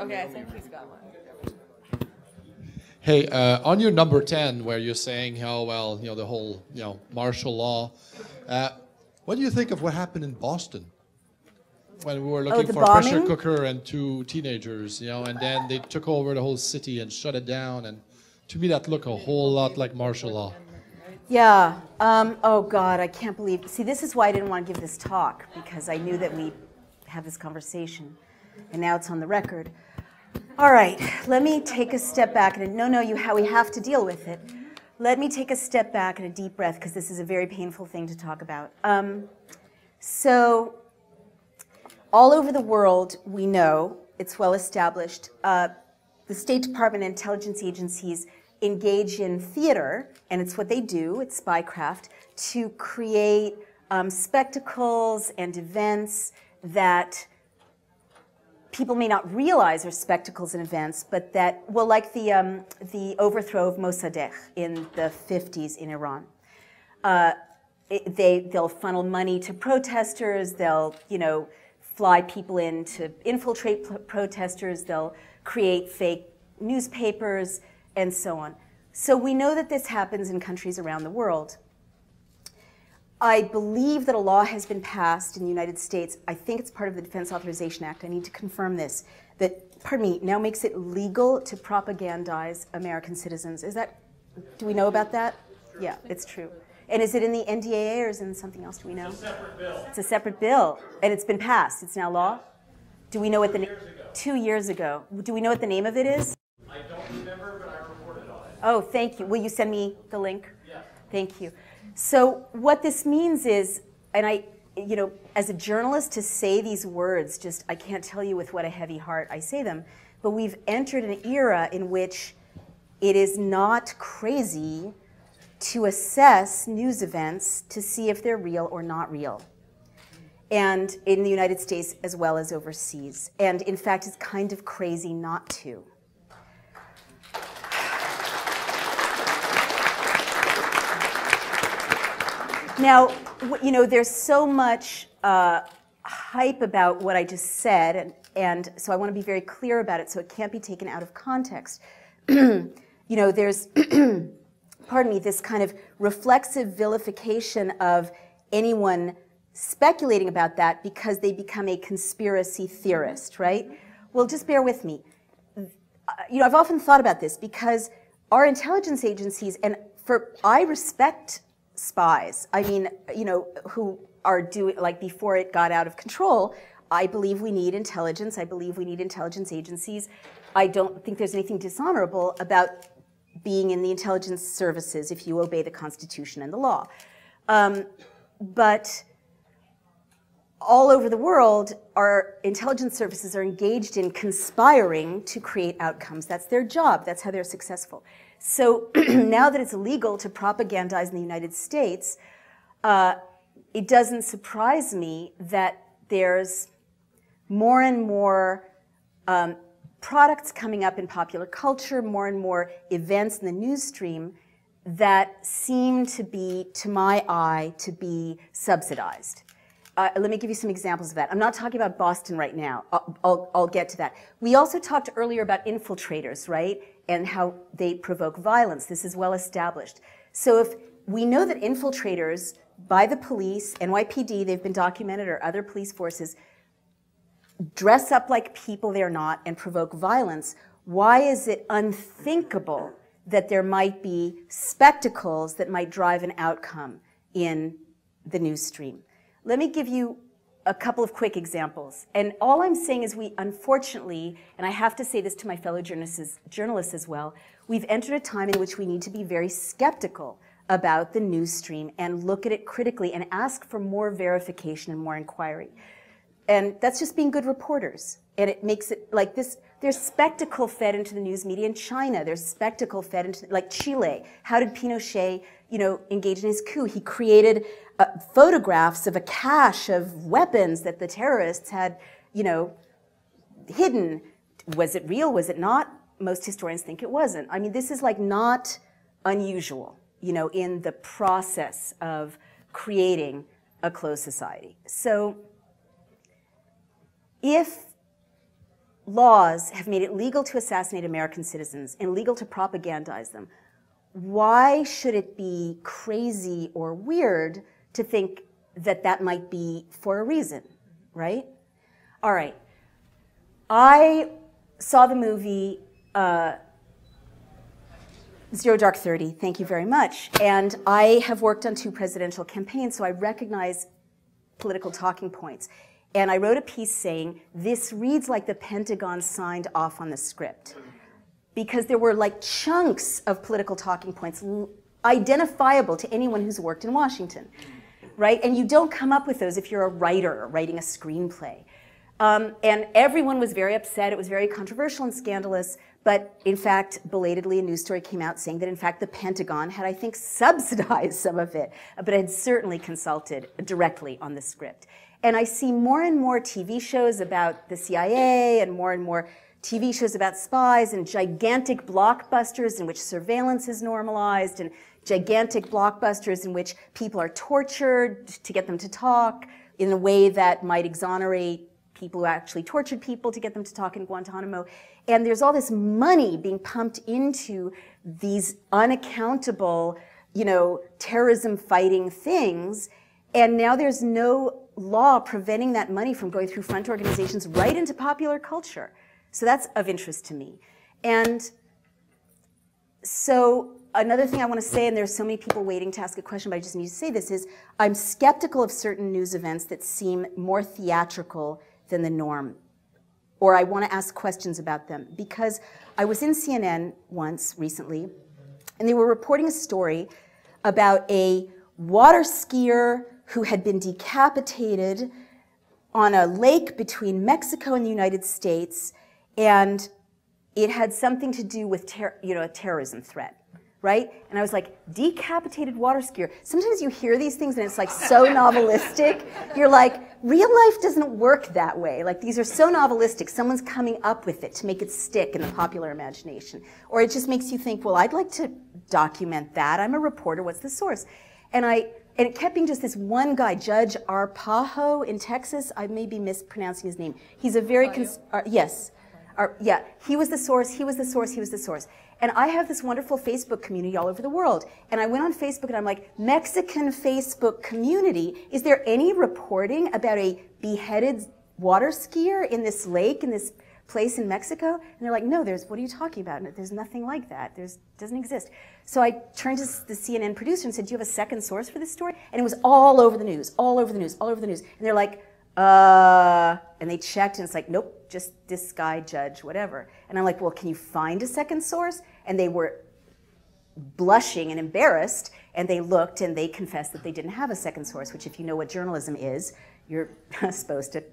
Okay, I think he's got one. Hey, on your number 10, where you're saying how, well, the whole, martial law, what do you think of what happened in Boston? When we were looking the for a pressure bombing? cooker and 2 teenagers, and then they took over the whole city and shut it down. And to me, that looked a whole lot like martial law. Yeah. Oh, God, I can't believe. See, this is why I didn't want to give this talk, because I knew that we have this conversation. And now it's on the record. All right, let me take a step back. And we have to deal with it. Let me take a step back and a deep breath, because this is a very painful thing to talk about. So all over the world, we know, it's well established, the State Department and intelligence agencies engage in theater, and it's what they do, it's spycraft, to create spectacles and events that people may not realize are spectacles and events, but that, well, like the overthrow of Mossadegh in the 50s in Iran. They'll funnel money to protesters, they'll, fly people in to infiltrate protesters, they'll create fake newspapers, and so on. So we know that this happens in countries around the world. I believe that a law has been passed in the United States. I think it's part of the Defense Authorization Act. I need to confirm this. That, now makes it legal to propagandize American citizens. Do we know about that? Sure. Yeah, it's true. And is it in the NDAA or is it in something else? Do we know? It's a separate bill. It's a separate bill. And it's been passed. It's now law? Do we know what the 2 years ago. Do we know what the name of it is? I don't remember, but I reported on it. Oh, thank you. Will you send me the link? Yes. Thank you. So what this means is, and as a journalist, to say these words, I can't tell you with what a heavy heart I say them, but we've entered an era in which it is not crazy to assess news events to see if they're real or not real. And in the United States as well as overseas. And in fact, it's kind of crazy not to. Now, there's so much hype about what I just said, and so I want to be very clear about it so it can't be taken out of context. There's, pardon me, this kind of reflexive vilification of anyone speculating about that because they become a conspiracy theorist, right? Well, just bear with me. I've often thought about this because our intelligence agencies, I respect spies. I mean, who are doing, like before it got out of control, I believe we need intelligence. I believe we need intelligence agencies. I don't think there's anything dishonorable about being in the intelligence services if you obey the Constitution and the law. But all over the world, our intelligence services are engaged in conspiring to create outcomes. That's their job. That's how they're successful. So now that it's illegal to propagandize in the United States, it doesn't surprise me that there's more and more products coming up in popular culture, more and more events in the news stream that seem to be, to my eye, to be subsidized. Let me give you some examples of that. I'm not talking about Boston right now. I'll get to that. We also talked earlier about infiltrators, right? And how they provoke violence. This is well established. So if we know that infiltrators by the police, NYPD, they've been documented, or other police forces, dress up like people they're not and provoke violence, why is it unthinkable that there might be spectacles that might drive an outcome in the news stream? Let me give you a couple of quick examples. And all I'm saying is we, unfortunately, and I have to say this to my fellow journalists as well, we've entered a time in which we need to be very skeptical about the news stream and look at it critically and ask for more verification and more inquiry. And that's just being good reporters. And it makes it like this. There's spectacle fed into the news media in China. There's spectacle fed into, like Chile. How did Pinochet, engage in his coup? He created photographs of a cache of weapons that the terrorists had, hidden. Was it real? Was it not? Most historians think it wasn't. I mean, this is like not unusual, in the process of creating a closed society. So if laws have made it legal to assassinate American citizens and legal to propagandize them, why should it be crazy or weird to think that that might be for a reason, right? All right. I saw the movie Zero Dark 30, thank you very much. And I have worked on 2 presidential campaigns, so I recognize political talking points. And I wrote a piece saying, this reads like the Pentagon signed off on the script. Because there were like chunks of political talking points identifiable to anyone who's worked in Washington, right? And you don't come up with those if you're a writer writing a screenplay. And everyone was very upset. It was very controversial and scandalous. But in fact, belatedly, a news story came out saying that in fact the Pentagon had, I think, subsidized some of it, but had certainly consulted directly on the script. And I see more and more TV shows about the CIA and more TV shows about spies and gigantic blockbusters in which surveillance is normalized and gigantic blockbusters in which people are tortured to get them to talk in a way that might exonerate people who actually tortured people to get them to talk in Guantanamo. And there's all this money being pumped into these unaccountable, terrorism fighting things. And now there's no law preventing that money from going through front organizations right into popular culture. So that's of interest to me. And so another thing I want to say, and there's so many people waiting to ask a question, but I just need to say this, is I'm skeptical of certain news events that seem more theatrical than the norm. Or I want to ask questions about them. Because I was in CNN once recently, and they were reporting a story about a water skier who had been decapitated on a lake between Mexico and the United States, and it had something to do with a terrorism threat, right? And I was like, decapitated water skier. Sometimes you hear these things and it's like so novelistic. You're like, real life doesn't work that way. Like, these are so novelistic. Someone's coming up with it to make it stick in the popular imagination. Or it just makes you think, well, I'd like to document that. I'm a reporter. What's the source? And it kept being just this one guy, Judge Arpajo in Texas. I may be mispronouncing his name. He's a very, yes. Yeah, he was the source, he was the source, he was the source. And I have this wonderful Facebook community all over the world. And I went on Facebook and I'm like, Mexican Facebook community, is there any reporting about a beheaded water skier in this lake, in this place in Mexico? And they're like, no, what are you talking about? There's nothing like that. Doesn't exist. So I turned to the CNN producer and said, do you have a second source for this story? And it was all over the news, all over the news, all over the news. And they're like, and they checked and it's like, nope, just this guy, Judge, whatever. And I'm like, well, can you find a second source? And they were blushing and embarrassed, and they looked and they confessed that they didn't have a second source, which if you know what journalism is, you're supposed to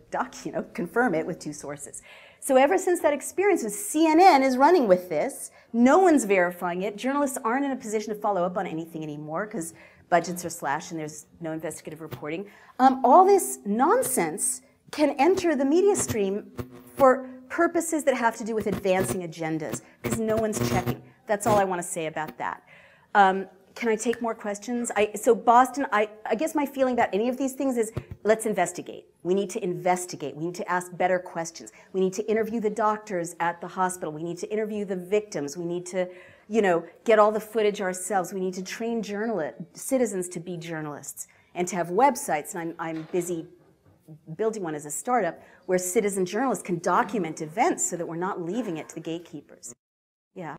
confirm it with 2 sources. So ever since that experience, CNN is running with this. No one's verifying it. Journalists aren't in a position to follow up on anything anymore because budgets are slashed and there's no investigative reporting. All this nonsense can enter the media stream for purposes that have to do with advancing agendas because no one's checking. That's all I want to say about that. Can I take more questions? So Boston, I guess my feeling about any of these things is let's investigate. We need to investigate. We need to ask better questions. We need to interview the doctors at the hospital. We need to interview the victims. We need to, get all the footage ourselves. We need to train citizens to be journalists and to have websites. And I'm busy building one as a startup where citizen journalists can document events so that we're not leaving it to the gatekeepers. Yeah.